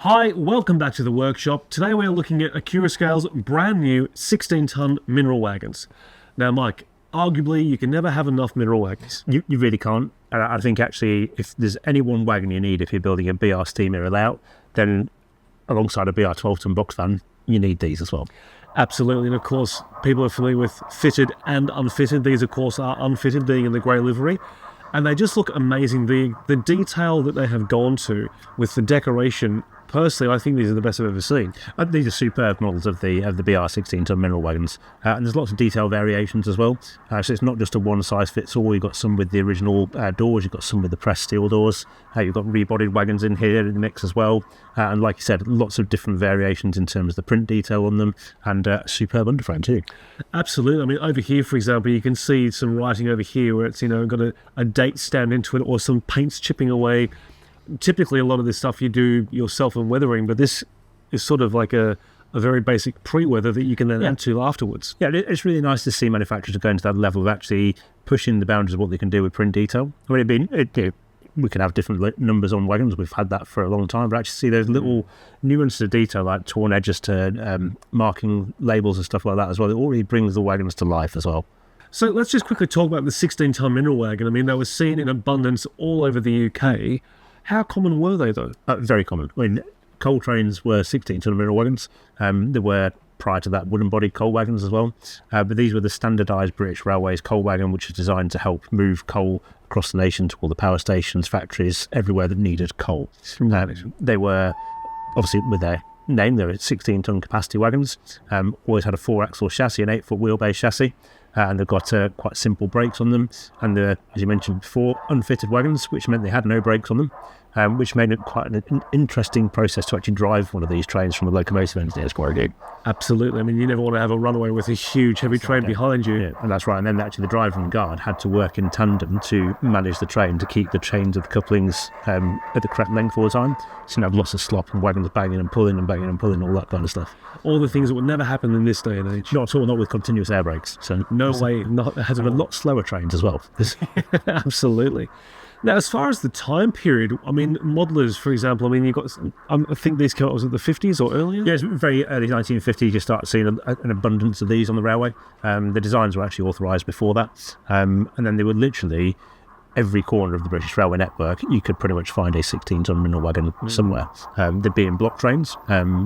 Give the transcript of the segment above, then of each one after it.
Hi, welcome back to the workshop. Today we are looking at Accurascale's brand new 16-ton mineral wagons. Now, Mike, arguably you can never have enough mineral wagons. You really can't. And I think actually if there's any one wagon you need if you're building a BR steam era layout, then alongside a BR 12-ton box van, you need these as well. Absolutely, and of course people are familiar with fitted and unfitted. These of course are unfitted, being in the grey livery. And they just look amazing. The detail that they have gone to with the decoration, personally, I think these are the best I've ever seen. These are superb models of the BR 16-ton mineral wagons, and there's lots of detail variations as well. So it's not just a one-size-fits-all. You've got some with the original doors, you've got some with the pressed steel doors, you've got rebodied wagons in here in the mix as well. And like you said, lots of different variations in terms of the print detail on them, and superb underframe too. Absolutely. I mean, over here, for example, you can see some writing over here where it's, got a date stamped into it, or some paints chipping away. Typically, a lot of this stuff you do yourself in weathering, but this is sort of like a very basic pre-weather that you can then add to afterwards. Yeah, it's really nice to see manufacturers going to that level of actually pushing the boundaries of what they can do with print detail. I mean, we can have different numbers on wagons. We've had that for a long time, but actually see those little nuances of detail, like torn edges to marking labels and stuff like that as well. It already brings the wagons to life as well. So let's just quickly talk about the 16-ton mineral wagon. I mean, they were seen in abundance all over the UK. How common were they, though? Very common. I mean, coal trains were 16-ton mineral wagons. There were, prior to that, wooden-bodied coal wagons as well. But these were the standardised British Railways coal wagon, which is designed to help move coal across the nation to all the power stations, factories, everywhere that needed coal. They were, obviously, with their name, they were 16-ton capacity wagons. Always had a 4-axle chassis, an 8-foot wheelbase chassis. And they've got quite simple brakes on them, and they're, as you mentioned before, unfitted wagons, which meant they had no brakes on them, which made it quite an interesting process to actually drive one of these trains from a locomotive engineer's point of view. Absolutely. I mean, you never want to have a runaway with a huge heavy train behind you. Yeah, and that's right. And then actually the driver and guard had to work in tandem to manage the train, to keep the chains of the couplings at the correct length all the time. So you have lots of slop and wagons banging and pulling and banging and pulling, all that kind of stuff. All the things that would never happen in this day and age. Not at all, not with continuous air brakes. So no way. It has been a lot slower trains as well. Absolutely. Now, as far as the time period, I mean, modelers, for example, I mean, you've got, I think these came out, was it the 50s or earlier? Yeah, it's very early 1950s, you start seeing an abundance of these on the railway. The designs were actually authorised before that. And then they were literally, every corner of the British Railway network, you could pretty much find a 16-ton mineral wagon somewhere. They'd be in block trains,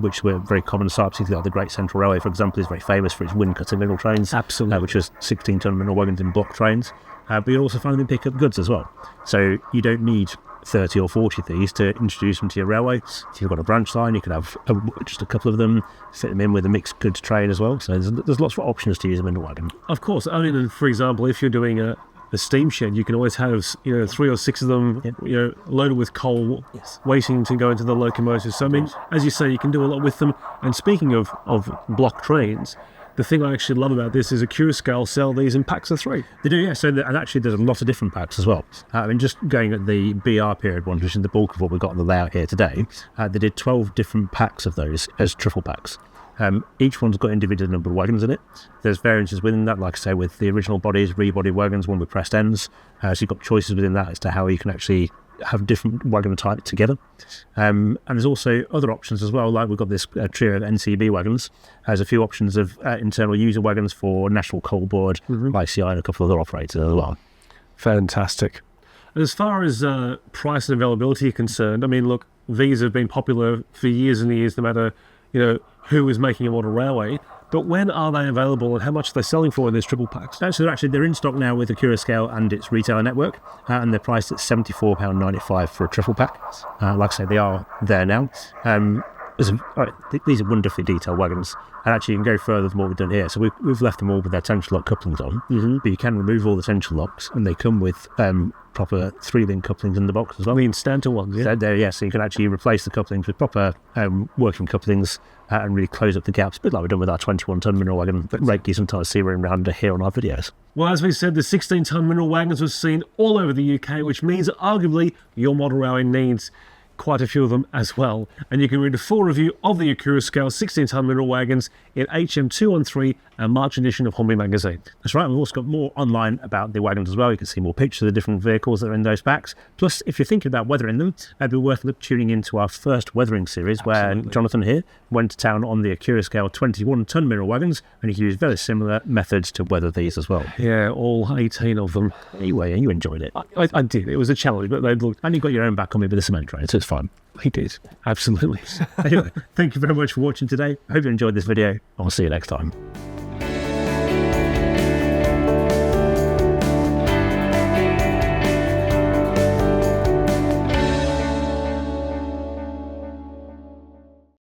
which were very common sight. Particularly like the Great Central Railway, for example, is very famous for its wind-cutter mineral trains. Absolutely. Which was 16-ton mineral wagons in block trains. But you also find them in pickup goods as well. So you don't need 30 or 40 of these to introduce them to your railway. So you've got a branch line, you can have just a couple of them, fit them in with a mixed goods train as well. So there's lots of options to use a mineral wagon. Of course. I mean, for example, if you're doing a steam shed, you can always have 3 or 6 of them loaded with coal, waiting to go into the locomotive. So I mean, as you say, you can do a lot with them. And speaking of block trains, the thing I actually love about this is Accurascale sell these in packs of 3. They do, yeah. So and actually there's a lot of different packs as well. I mean, just going at the BR period ones, which is the bulk of what we've got on the layout here today, they did 12 different packs of those as truffle packs. Each one's got individual numbered wagons in it. There's variances within that, like I say, with the original bodies, rebodied wagons, one with pressed ends. So you've got choices within that as to how you can actually have different wagon types together. And there's also other options as well, like we've got this trio of NCB wagons. There's a few options of internal user wagons for National Coal Board, ICI, and a couple of other operators as well. Fantastic. As far as price and availability are concerned, I mean, look, these have been popular for years and years, no matter who is making a model railway. But when are they available and how much are they selling for in these triple packs? So they're in stock now with Accurascale and its retailer network, and they're priced at £74.95 for a triple pack. Like I say, they are there now. These are wonderfully detailed wagons, and actually you can go further than what we've done here. So we've left them all with their tension lock couplings on, but you can remove all the tension locks, and they come with proper 3-link couplings in the box as well. I mean, standard ones, yeah? So you can actually replace the couplings with proper working couplings and really close up the gaps, a bit like we've done with our 21-ton mineral wagon that you sometimes see around here on our videos. Well, as we said, the 16-ton mineral wagons was seen all over the UK, which means arguably your model railway needs quite a few of them as well. And you can read a full review of the Accurascale 16-ton mineral wagons in HM214, a March edition of Hornby magazine. That's right. We've also got more online about the wagons as well. You can see more pictures of the different vehicles that are in those packs. Plus, if you're thinking about weathering them, it'd be worth tuning into our first weathering series, where Jonathan here went to town on the Accurascale 21-ton mineral wagons, and you can use very similar methods to weather these as well. Yeah, all 18 of them. Anyway, you enjoyed it. I did. It was a challenge, but they looked... And you got your own back on me with the cement train, so it's fine. He did. Absolutely. Anyway, thank you very much for watching today. I hope you enjoyed this video. I'll see you next time.